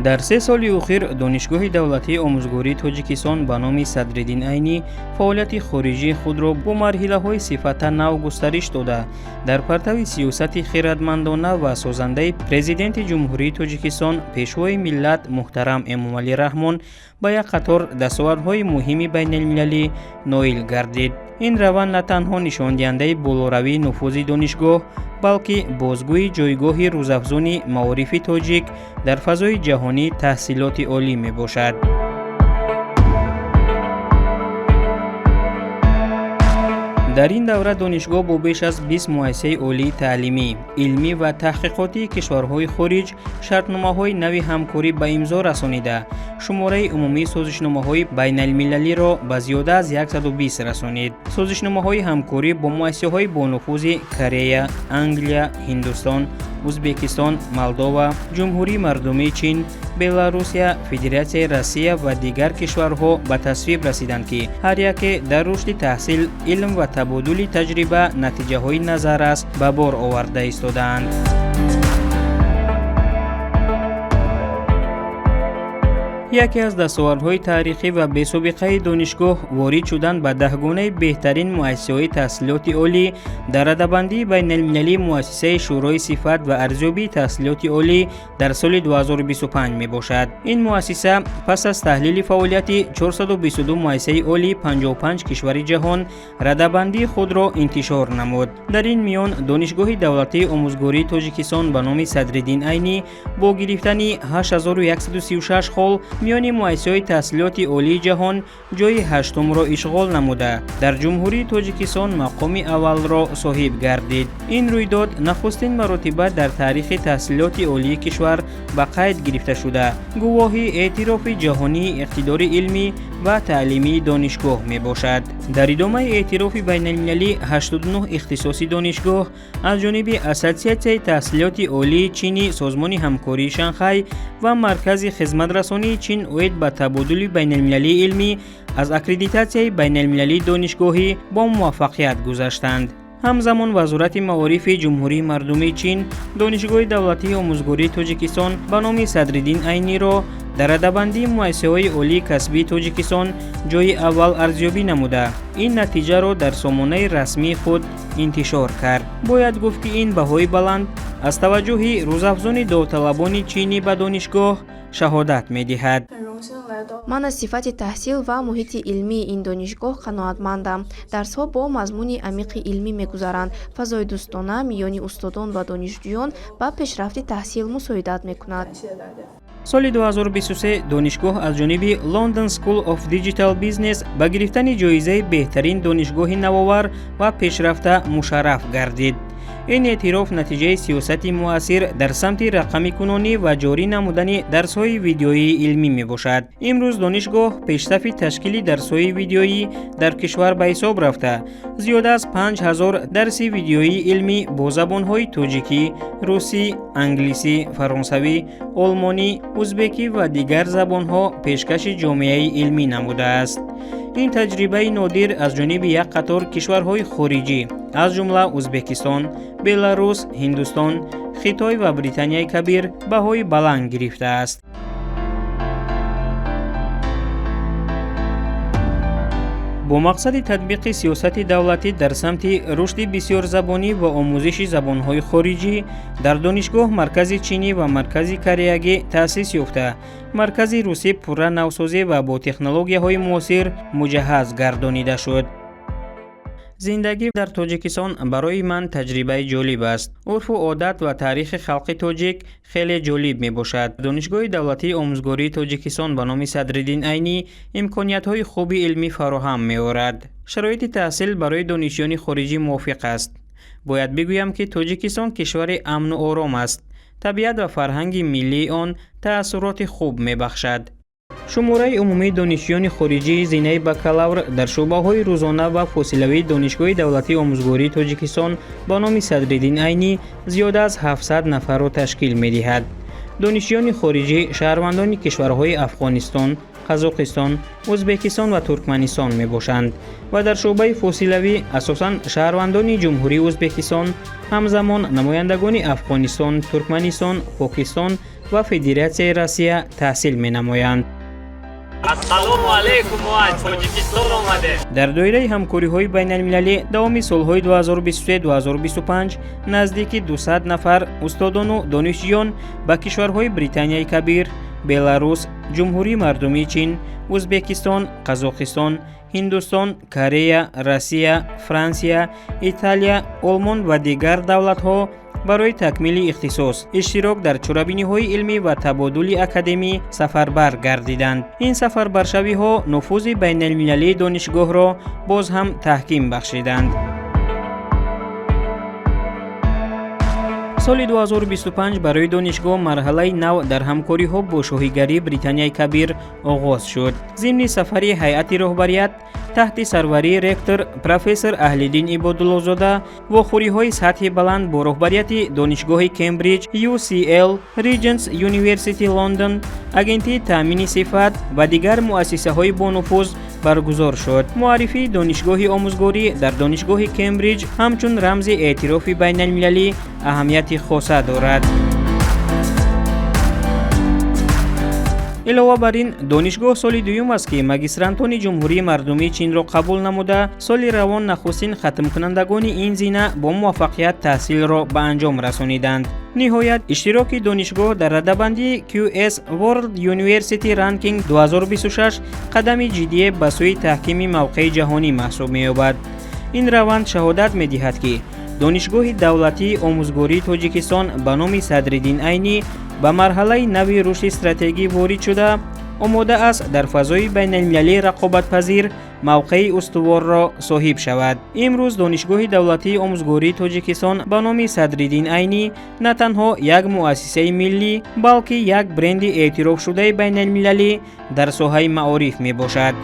дар 3 соли охир донишгоҳи давлатии омӯзгории тоҷикистон ба номи Садриддин Айнӣ фаъолияти хориҷии худро бо марҳилаҳои сифата нав густариш дода, дар партави сиёсати хиратмандона ва созандаи президенти ҷумҳурии Тоҷикистон пешвои миллат муҳтарам Эмомалӣ Раҳмон ба як қатор дастовардҳои муҳими байналмилалӣ ноил гардид. ин раванд на танҳо нишондиҳандаи болоравии нуфузи донишгоҳ, балки бозгӯи ҷойгоҳи рӯзафзуни маорифи тоҷик дар фазои ҷаҳонии таҳсилоти олӣ мебошад. дар ин давра донишгоҳ бо беш аз 20 муассисаи олии таълимӣ, илмӣ ва таҳқиқотии кишварҳои хориҷ шартномаҳои нави ҳамкорӣ ба имзо расонида, шумораи умумии созишномаҳои байналмилалиро ба зиёда аз 120 расонид. Созишномаҳои ҳамкорӣ бо муассисаҳои бонуфузи Корея, Англия, Ҳиндустон, Узбекистон, Молдова, Ҷумҳурии Мардумии Чин, Беларусия, Федератсияи Россия ва дигар кишварҳо ба тасвиб расиданд, ки ҳар яке дар рушди таҳсил, илм ва табодули таҷриба натиҷаҳои назаррас ба бор оварда истодаанд. яке аз дастовардҳои таърихӣ ва бесобиқаи донишгоҳ ворид шудан ба 10 гунаи беҳтарин муассисаҳои таҳсилоти олӣ дар радабандии байналмилалии муассисаи шӯрои сифат ва арзёбии таҳсилоти олӣ дар соли 2025 мебошад. ин муассиса пас аз таҳлили фаъолияти 422 муассисаи олии 55 кишвари ҷаҳон радабандии худро интишор намуд. дар ин миён донишгоҳи давлатии омӯзгории Тоҷикистон ба номи Садриддин Айнӣ бо гирифтани 8136 хол миёни муассисаҳои таҳсилоти олии ҷаҳон ҷойи 8-умро ишғол намуда, дар ҷумҳурии Тоҷикистон мақоми аввалро соҳиб гардид. ин рӯйдод нахустин маротиба дар таърихи таҳсилоти олии кишвар ба қайд гирифта шуда, гувоҳи эътирофи ҷаҳонии иқтидори илмӣ ва таълимии донишгоҳ мебошад. дар идомаи эътирофи байналмилалӣ 89 ихтисоси донишгоҳ аз ҷониби Ассотсиатсияи таҳсилоти олии Чини, Созмони ҳамкории Шанхай ва Маркази хизматрасонии Чин оид ба табодули байналмилалии илмӣ аз аккредитатсияи байналмилалии донишгоҳӣ бо муваффақият гузаштанд. ҳамзамон вазорати маорифи ҷумҳурии мардумии Чин донишгоҳи давлатии омӯзгории Тоҷикистон ба номи Садриддин Айниро дар радабандии муассисаҳои олии касбии Тоҷикистон ҷойи аввал арзёбӣ намуда, ин натиҷаро дар сомонаи расмии худ интишор кард. бояд гуфт, ки ин баҳои баланд аз таваҷҷуҳи рӯзафзуни довталабони чинӣ ба донишгоҳ шаҳодат медиҳад. ман аз сифати таҳсил ва муҳити илмии ин донишгоҳ қаноатмандам. дарсҳо бо мазмуни амиқи илмӣ мегузаранд. фазои дӯстона миёни устодон ва донишҷӯён ба пешрафти таҳсил мусоидат мекунад. соли 2023 донишгоҳ аз ҷониби London School of Digital Business ба гирифтани ҷоизаи беҳтарин донишгоҳи навовар ва пешрафта мушарраф гардид. ин эътироф натиҷаи сиёсати муассир дар самти рақамикунонӣ ва ҷорӣ намудани дарсҳои видеоии илмӣ мебошад. имрӯз донишгоҳ пешсафи ташкили дарсҳои видеоӣ дар кишвар ба ҳисоб рафта, зиёда аз 5000 дарси видеоии илмӣ бо забонҳои тоҷикӣ, русӣ, англисӣ, фаронсавӣ, олмонӣ, узбекӣ ва дигар забонҳо пешкаши ҷомеаи илмӣ намудааст. ин таҷрибаи нодир аз ҷониби як қатор кишварҳои хориҷӣ аз ҷумла Узбекистон, Беларус, Ҳиндустон, Хитой ва Британияи Кабир баҳои баланд гирифтааст. бо мақсади татбиқи сиёсати давлатӣ дар самти рушди бисёрзабонӣ ва омӯзиши забонҳои хориҷӣ дар донишгоҳ маркази чинӣ ва маркази кореягӣ таъсис ёфта, маркази русӣ пурра навсозӣ ва бо технологияҳои муосир муҷаҳҳаз гардонида шуд. зиндагӣ дар Тоҷикистон барои ман таҷрибаи ҷолиб аст. урфу одат ва таърихи халқи тоҷик хеле ҷолиб мебошад. донишгоҳи давлатии омӯзгории Тоҷикистон ба номи Садриддин Айнӣ имкониятҳои хуби илмӣ фароҳам меорад. шароити таҳсил барои донишҷӯёни хориҷӣ мувофиқ аст. бояд бигӯям, ки Тоҷикистон кишвари амну ором аст. табиат ва фарҳанги миллии он таассуроти хуб мебахшад. шумораи умумии донишҷӯёни хориҷии зинаи бакалавр дар шуъбаҳои рӯзона ва фосилавии донишгоҳи давлатии омӯзгории Тоҷикистон ба номи Садриддин Айнӣ зиёда аз 700 нафарро ташкил медиҳад. донишҷӯёни хориҷӣ шаҳрвандони кишварҳои Афғонистон, қазоқистон, узбекистон ва туркманистон мебошанд ва дар шӯъбаи фосилавӣ асосан шаҳрвандони ҷумҳурии узбекистон ҳамзамон намояндагони афғонистон, туркманистон, покистон ва федератсияи Россия таҳсил менамоянд. ассалому алайкум ва тоҷикистон омаде. дар доираи ҳамкориҳои байналмилалӣ давоми солҳои 2023-2025 наздики 200 нафар устодону донишҷӯён ба кишварҳои Британияи Кабир, Беларус, Ҷумҳурии Мардумии Чин, Узбекистон, Қазоқистон, Ҳиндустон, Корея, Россия, Франсия, Италия, Олмон ва дигар давлатҳо барои такмили ихтисос, иштирок дар чорабиниҳои илмӣ ва табодули академӣ сафарбар гардиданд. Ин сафарбаршавиҳо нуфузи байналмилалии донишгоҳро боз ҳам таҳким бахшиданд. соли 2025 барои донишгоҳ марҳалаи нав дар ҳамкориҳо бо шоҳигарии Британияи Кабир оғоз шуд. Зимни сафари ҳайати роҳбарият таҳти сарварии ректор профессор Аҳлиддин Ибодуллозода вохӯриҳои сатҳи баланд бо роҳбарияти донишгоҳи Кембриҷ, UCL, Regents University London, агентии таъмини сифат ва дигар муассисаҳои бонуфуз баргузор шуд. муаррифии донишгоҳи омӯзгорӣ дар донишгоҳи Кембриҷ ҳамчун рамзи эътирофи байналмилалӣ аҳамияти хоса дорад. илова бар ин, донишгоҳ соли дуюм аст ки магистрантони ҷумҳурии мардумии Чинро қабул намуда, соли равон нахустин хатмкунандагони ин зина бо муваффақият таҳсилро ба анҷом расониданд. ниҳоят, иштироки донишгоҳ дар радабандии QS World University Ranking 2026 қадами ҷиддие ба сӯи таҳкими мавқеи ҷаҳонӣ маҳсуб меёбад. ин раванд шаҳодат медиҳад ки донишгоҳи давлатии омӯзгории Тоҷикистон ба номи Садриддин Айнӣ ба марҳалаи нави рушди стратегӣ ворид шуда, омода аст дар фазои байналмилалии рақобатпазир мавқеи устуворро соҳиб шавад. имрӯз донишгоҳи давлатии омӯзгории Тоҷикистон ба номи Садриддин Айнӣ на танҳо як муассисаи миллӣ, балки як бренди эътирофшудаи байналмилалӣ дар соҳаи маориф мебошад.